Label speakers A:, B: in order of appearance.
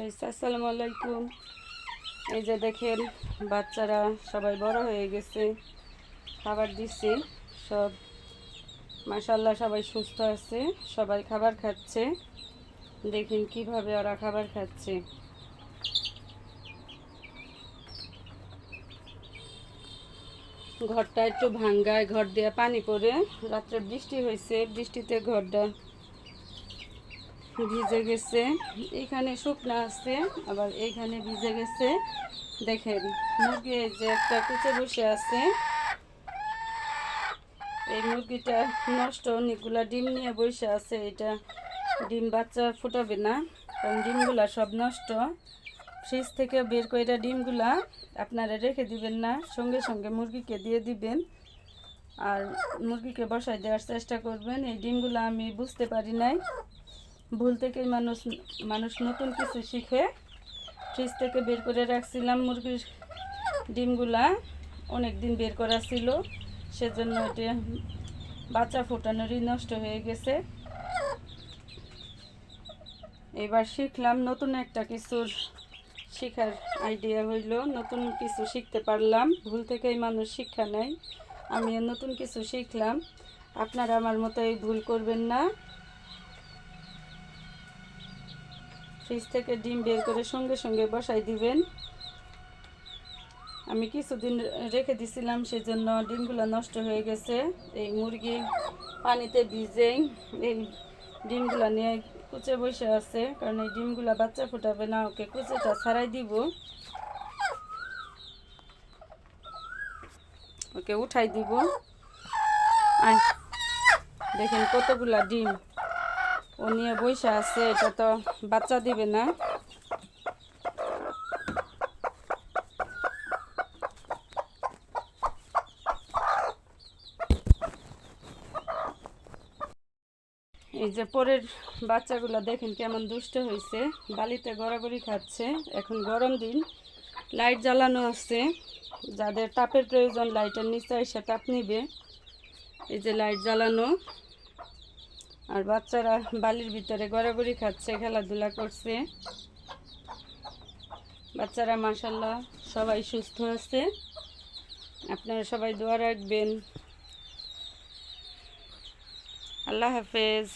A: আসসালামু আলাইকুম। এই যে দেখেন বাচ্চারা সবাই বড় হয়ে গেছে, খাবার দিচ্ছি সব। মাশাআল্লাহ সবাই সুস্থ আছে, সবাই খাবার খাচ্ছে। দেখেন কিভাবে ওরা খাবার খাচ্ছে। ঘরটা একটু ভাঙ্গায়, ঘর দিয়ে পানি পড়ে, রাত্রে বৃষ্টি হয়েছে, বৃষ্টিতে ঘরটা ভিজে গেছে। এইখানে শুকনা আছে, আবার এইখানে ভিজে গেছে। দেখেন মুরগি যে একটা কুচে বসে আছে, এই মুরগিটা নষ্ট, অনেকগুলা ডিম নিয়ে বসে আছে। এটা ডিম বাচ্চা ফুটাবে না, কারণ ডিমগুলা সব নষ্ট। ফ্রিজ থেকে বের করে ডিমগুলা আপনারা রেখে দিবেন না, সঙ্গে সঙ্গে মুরগিকে দিয়ে দিবেন। আর মুরগিকে বসায় দেওয়ার চেষ্টা করবেন। এই ডিমগুলা আমি বুঝতে পারি নাই, ভুল থেকে মানুষ নতুন কিছু শিখে। ফ্রিজ থেকে বের করে রাখছিলাম মুরগির ডিমগুলা, অনেক দিন বের করা ছিল, সেজন্য এটা বাচ্চা ফোটানোরই নষ্ট হয়ে গেছে। এবার শিখলাম, নতুন একটা কিছুর শেখার আইডিয়া হইল, নতুন কিছু শিখতে পারলাম। ভুল থেকেই মানুষ শিক্ষা নেয়, আমিও নতুন কিছু শিখলাম। আপনারা আমার মতো এই ভুল করবেন না। ফ্রিজ থেকে ডিম বের করে সঙ্গে সঙ্গে বসাই দিবেন। আমি কিছুদিন রেখে দিছিলাম, সেজন্য ডিমগুলো নষ্ট হয়ে গেছে। এই মুরগি পানিতে ভিজেই এই ডিমগুলো নিয়ে কুচে বসে আছে, কারণ এই ডিমগুলো বাচ্চা ফুটাবে না, ওকে কুচেটা ছাড়াই দিব, ওকে উঠাই দিব। আর দেখেন কতগুলা ডিম ও নিয়ে বসে আছে, এটা তো বাচ্চা দিবে না। এই যে পরের বাচ্চাগুলো দেখেন কেমন দুষ্ট হয়েছে, বালিতে গড়াগড়ি খাচ্ছে। এখন গরম দিন, লাইট জ্বালানো আছে, যাদের তাপের প্রয়োজন লাইটের নিচে এসে তাপ নিবে। এই যে লাইট জ্বালানো, আর বাচ্চারা বালির ভিতরে গড়াগড়ি খাচ্ছে, খেলাধুলা করছে। বাচ্চারা মাশাআল্লাহ সবাই সুস্থ আছে। আপনারা সবাই দোয়া রাখবেন। আল্লাহ হাফেজ।